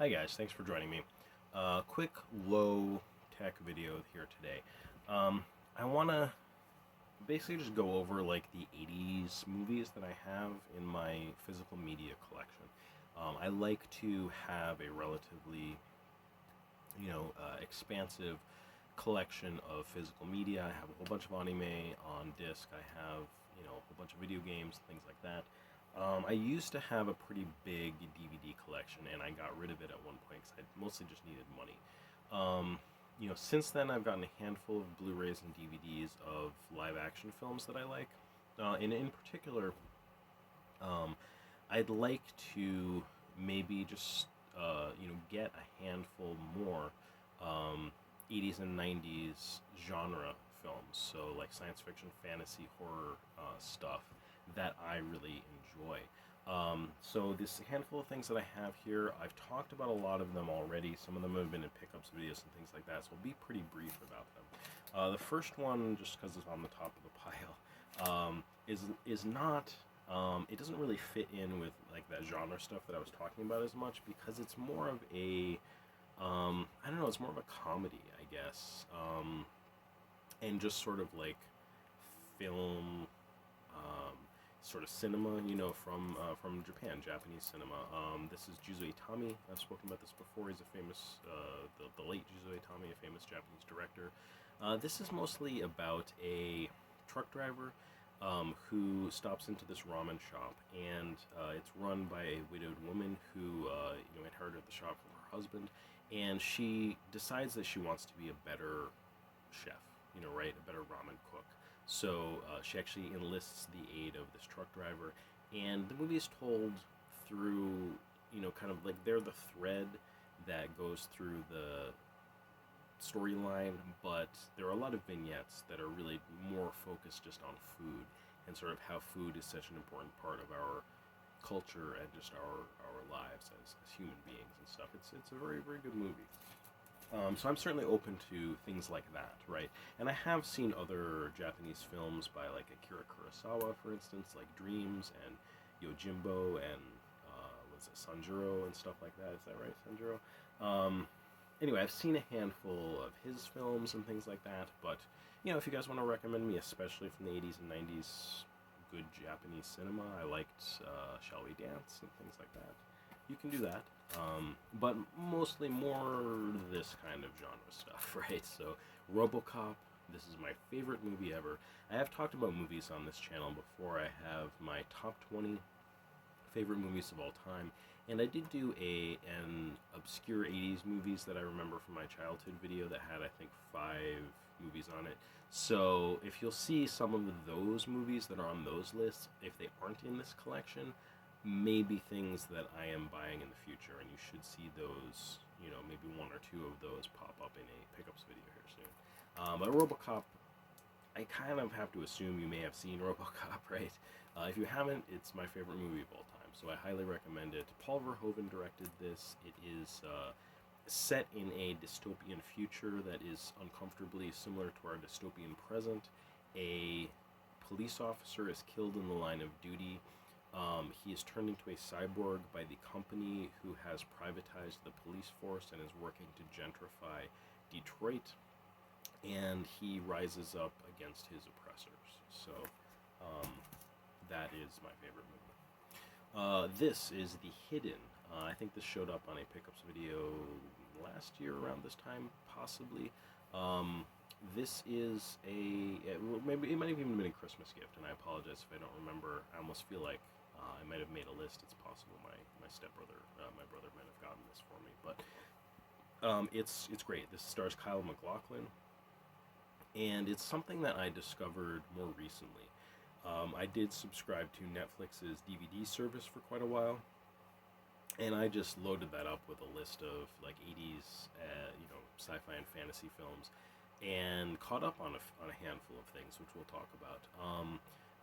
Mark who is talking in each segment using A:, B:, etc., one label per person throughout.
A: Hi guys, thanks for joining me. Quick low tech video here today. I want to basically just go over like the 80s movies that I have in my physical media collection. I like to have a relatively, expansive collection of physical media. I have a whole bunch of anime on disc. I have, a whole bunch of video games, things like that. I used to have a pretty big DVD collection, and I got rid of it at one point because I mostly just needed money. Since then I've gotten a handful of Blu-rays and DVDs of live-action films that I like, and in particular, I'd like to maybe just get a handful more 80s and 90s genre films, so like science fiction, fantasy, horror stuff that I really enjoy. So this handful of things that I have here, I've talked about a lot of them already. Some of them have been in pickups videos and things like that, so I'll be pretty brief about them. The first one, just because it's on the top of the pile, is not. It doesn't really fit in with like that genre stuff that I was talking about as much because it's more of a, I don't know, it's more of a comedy, I guess, and just sort of like film. Sort of cinema, from Japan, Japanese cinema. This is Juzo Itami. I've spoken about this before. He's a famous, the late Juzo Itami, a famous Japanese director. This is mostly about a truck driver who stops into this ramen shop, and it's run by a widowed woman who, inherited the shop from her husband, and she decides that she wants to be a better chef, right, a better ramen cook. So she actually enlists the aid of this truck driver, and the movie is told through, kind of like they're the thread that goes through the storyline, but there are a lot of vignettes that are really more focused just on food and sort of how food is such an important part of our culture and just our lives as human beings and stuff. It's a very, very good movie. So I'm certainly open to things like that, right? And I have seen other Japanese films by like Akira Kurosawa, for instance, like Dreams and Yojimbo and what's it, Sanjuro and stuff like that. Is that right, Sanjuro? Anyway, I've seen a handful of his films and things like that. But if you guys want to recommend me, especially from the 80s and 90s, good Japanese cinema, I liked Shall We Dance and things like that. You can do that, but mostly more this kind of genre stuff, right? So, Robocop, this is my favorite movie ever. I have talked about movies on this channel before. I have my top 20 favorite movies of all time, and I did do an obscure 80s movies that I remember from my childhood video that had, I think, 5 movies on it. So, if you'll see some of those movies that are on those lists, if they aren't in this collection, maybe things that I am buying in the future, and you should see those, maybe 1 or 2 of those pop up in a pickups video here soon. But Robocop, I kind of have to assume you may have seen Robocop, right? If you haven't, it's my favorite movie of all time, so I highly recommend it. Paul Verhoeven directed this. It is set in a dystopian future that is uncomfortably similar to our dystopian present. A police officer is killed in the line of duty. He is turned into a cyborg by the company who has privatized the police force and is working to gentrify Detroit, and he rises up against his oppressors. So, that is my favorite movie. This is The Hidden. I think this showed up on a pickups video last year around this time, possibly. This is maybe it might have even been a Christmas gift, and I apologize if I don't remember. I almost feel like I might have made a list. It's possible my stepbrother, my brother might have gotten this for me, but it's great. This stars Kyle MacLachlan, and it's something that I discovered more recently. I did subscribe to Netflix's DVD service for quite a while, and I just loaded that up with a list of like 80s, sci-fi and fantasy films, and caught up on a handful of things, which we'll talk about.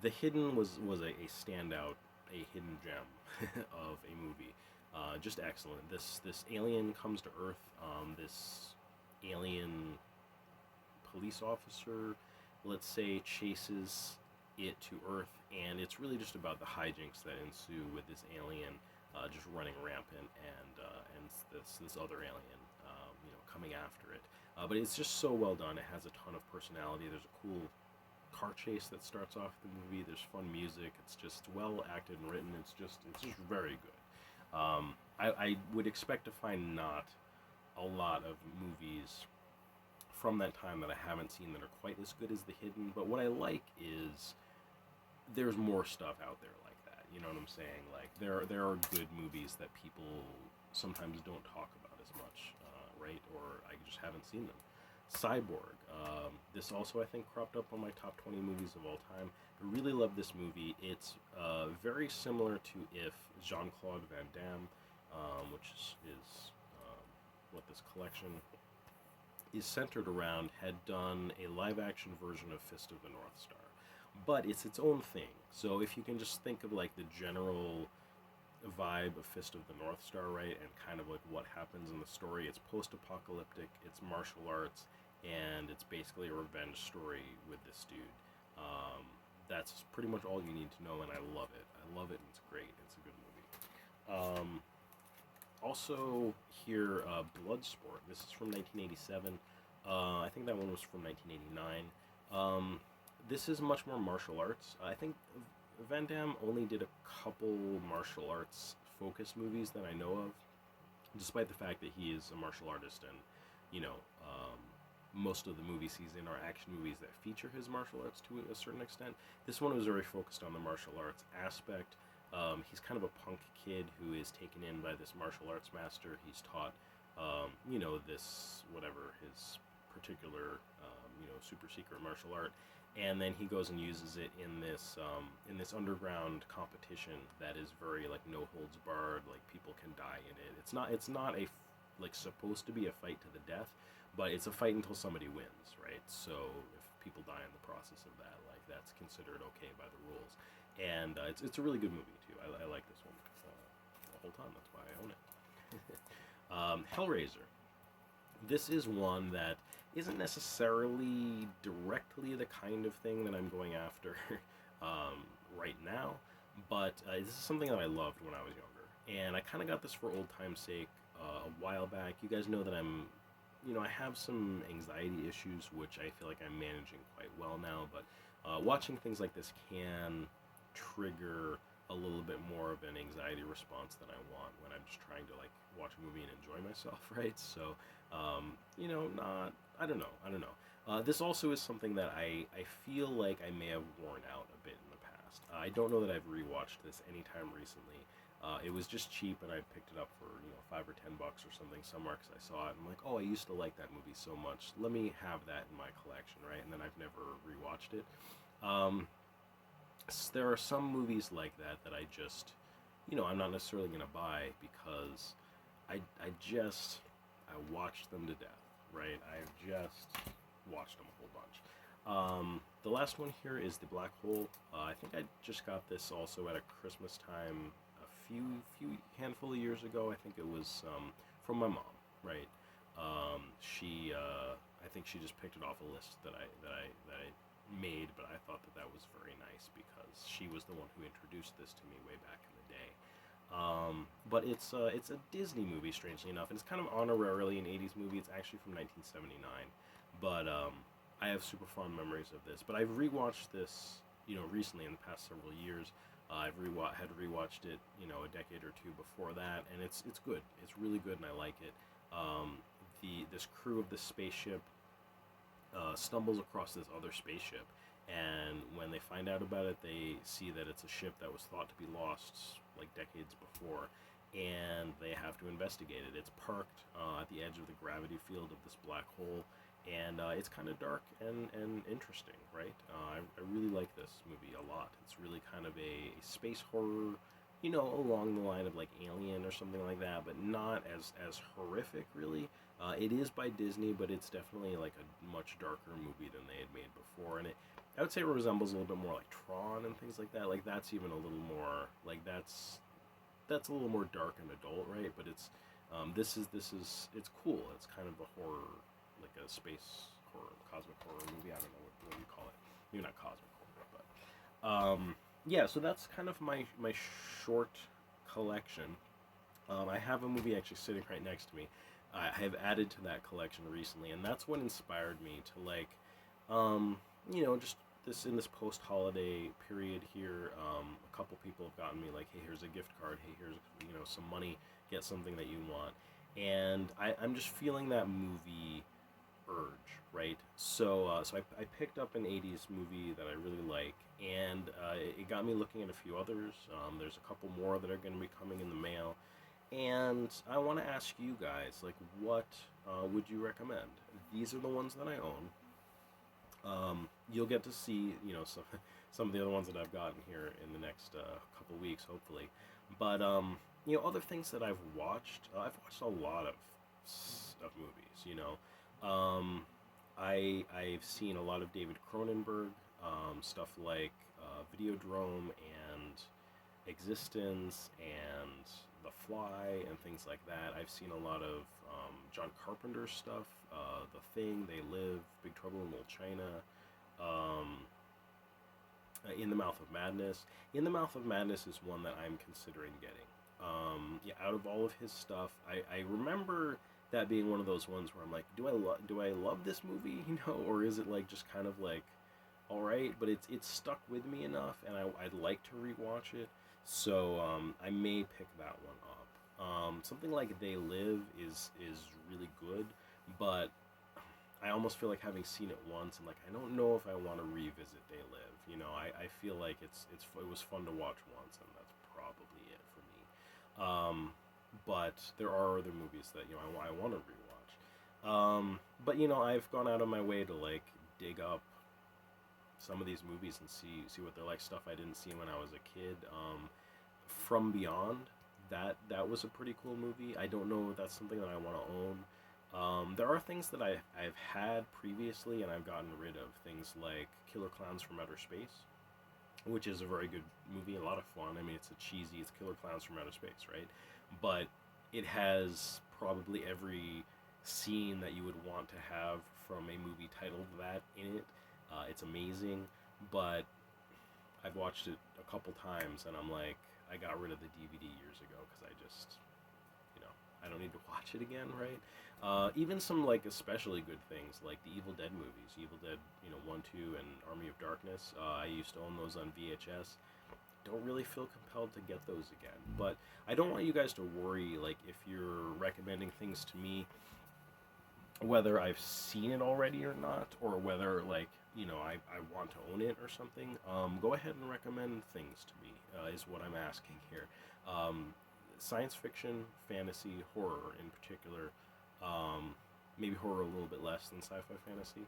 A: The Hidden was a standout, a hidden gem of a movie. Just excellent. This alien comes to Earth. This alien police officer, let's say, chases it to Earth, and it's really just about the hijinks that ensue with this alien just running rampant and this other alien, coming after it. But it's just so well done. It has a ton of personality. There's a cool car chase that starts off the movie. There's fun music. It's just well acted and written. It's just very good. I would expect to find not a lot of movies from that time that I haven't seen that are quite as good as The Hidden. But what I like is there's more stuff out there like that. You know what I'm saying? Like there are good movies that people sometimes don't talk about as much, right? Or I just haven't seen them. Cyborg. This also, I think, cropped up on my top 20 movies of all time. I really love this movie. It's very similar to if Jean-Claude Van Damme, which is what this collection is centered around, had done a live-action version of Fist of the North Star. But it's its own thing. So if you can just think of like the general vibe of Fist of the North Star, right, and kind of like what happens in the story, it's post-apocalyptic, it's martial arts, and it's basically a revenge story with this dude. That's pretty much all you need to know, and I love it. I love it, and it's great. It's a good movie. Also here, Bloodsport. This is from 1987. I think that one was from 1989. This is much more martial arts. I think Van Damme only did a couple martial arts focused movies that I know of, despite the fact that he is a martial artist and, most of the movies he's in are action movies that feature his martial arts to a certain extent. This one was very focused on the martial arts aspect. He's kind of a punk kid who is taken in by this martial arts master. He's taught, this, whatever, his particular, super secret martial art. And then he goes and uses it in this underground competition that is very, like, no holds barred. Like, people can die in it. It's not a, like, supposed to be a fight to the death, but it's a fight until somebody wins, right? So if people die in the process of that, like, that's considered okay by the rules. And it's a really good movie too. I like this one the whole time. That's why I own it. Hellraiser. This is one that isn't necessarily directly the kind of thing that I'm going after right now, but this is something that I loved when I was younger, and I kind of got this for old time's sake a while back. You guys know that I have some anxiety issues, which I feel like I'm managing quite well now, but watching things like this can trigger a little bit more of an anxiety response than I want when I'm just trying to, like, watch a movie and enjoy myself, right? So, I don't know. This also is something that I feel like I may have worn out a bit in the past. I don't know that I've rewatched this anytime recently. It was just cheap, and I picked it up for $5 or $10 or something somewhere because I saw it. And I'm like, oh, I used to like that movie so much. Let me have that in my collection, right? And then I've never rewatched it. There are some movies like that I just, I'm not necessarily going to buy because I watched them to death, right? I've just watched them a whole bunch. The last one here is The Black Hole. I think I just got this also at a Christmas time a few handful of years ago. I think it was from my mom, right? I think she just picked it off a list that I made, but I thought that was very nice because she was the one who introduced this to me way back in the day. But it's a Disney movie, strangely enough, and it's kind of honorarily an 80s movie. It's actually from 1979, but I have super fond memories of this. But I've rewatched this, recently in the past several years. I've had rewatched it, a decade or two before that, and it's good. It's really good, and I like it. This crew of the spaceship stumbles across this other spaceship, and when they find out about it, they see that it's a ship that was thought to be lost like decades before, and they have to investigate it. It's parked at the edge of the gravity field of this black hole, and it's kind of dark and interesting, right? I really like this movie a lot. It's really kind of a space horror, along the line of like Alien or something like that, but not as horrific, really. It is by Disney, but it's definitely like a much darker movie than they had made before, and I would say it resembles a little bit more like Tron and things like that. Like that's even a little more like that's a little more dark and adult, right? But it's this is it's cool. It's kind of a horror, like a space horror, cosmic horror movie. I don't know what you call it. Maybe not cosmic horror, but yeah. So that's kind of my short collection. I have a movie actually sitting right next to me. I have added to that collection recently, and that's what inspired me to like, just this in this post-holiday period here. A couple people have gotten me like, hey, here's a gift card. Hey, here's some money. Get something that you want, and I'm just feeling that movie urge, right? So I picked up an '80s movie that I really like, and it got me looking at a few others. There's a couple more that are going to be coming in the mail, and I want to ask you guys, like, what would you recommend? These are the ones that I own. You'll get to see, some of the other ones that I've gotten here in the next couple weeks, hopefully. But other things that I've watched a lot of movies. I've seen a lot of David Cronenberg, stuff like Videodrome and Existence and The Fly and things like that. I've seen a lot of John Carpenter stuff, The Thing, They Live, Big Trouble in Little China, um, In the Mouth of Madness. In the Mouth of Madness is one that I'm considering getting. Yeah, out of all of his stuff, I remember that being one of those ones where I'm like, do I love this movie, or is it like just kind of like, all right, but it's stuck with me enough, and I'd like to rewatch it, so I may pick that one up. Something like They Live is really good, but I almost feel like having seen it once, and like I don't know if I want to revisit They Live. I feel like it was fun to watch once, and that's probably it for me. But there are other movies that I want to rewatch. But I've gone out of my way to like dig up some of these movies and see what they're like. Stuff I didn't see when I was a kid. From Beyond, that was a pretty cool movie. I don't know if that's something that I want to own. There are things that I've had previously and I've gotten rid of. Things like Killer Clowns from Outer Space, which is a very good movie, a lot of fun. I mean, it's Killer Clowns from Outer Space, right? But it has probably every scene that you would want to have from a movie titled that in it. It's amazing, but I've watched it a couple times and I'm like, I got rid of the DVD years ago because I don't need to watch it again, right? Even some like especially good things like the Evil Dead movies, Evil Dead, 1, 2, and Army of Darkness. I used to own those on VHS. Don't really feel compelled to get those again, but I don't want you guys to worry. Like if you're recommending things to me, whether I've seen it already or not, or whether like I want to own it or something, go ahead and recommend things to me. Is what I'm asking here. Science fiction, fantasy, horror in particular. Maybe horror a little bit less than sci-fi fantasy,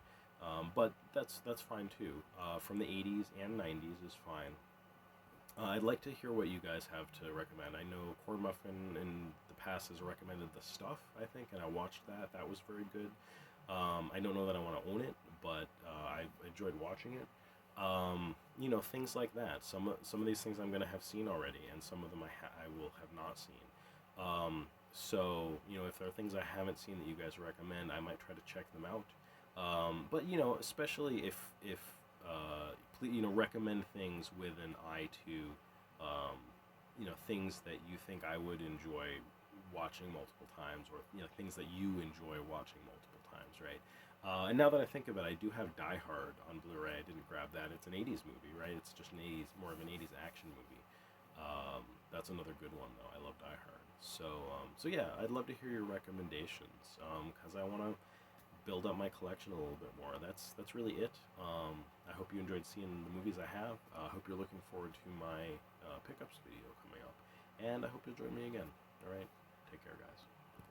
A: but that's fine too. From the '80s and '90s is fine. I'd like to hear what you guys have to recommend. I know Corn Muffin in the past has recommended The Stuff, I think, and I watched that. That was very good. I don't know that I want to own it, but I enjoyed watching it. Things like that. Some of these things I'm gonna have seen already, and some of them I will have not seen. So if there are things I haven't seen that you guys recommend, I might try to check them out. But especially if please, recommend things with an eye to things that you think I would enjoy watching multiple times, or things that you enjoy watching multiple times, right? And now that I think of it, I do have Die Hard on Blu-ray. I didn't grab that. It's an '80s movie, right? It's just more of an '80s action movie. That's another good one, though. I love Die Hard. So yeah, I'd love to hear your recommendations, because I want to build up my collection a little bit more. That's really it. I hope you enjoyed seeing the movies I have. I hope you're looking forward to my pickups video coming up, and I hope you'll join me again. All right, take care, guys.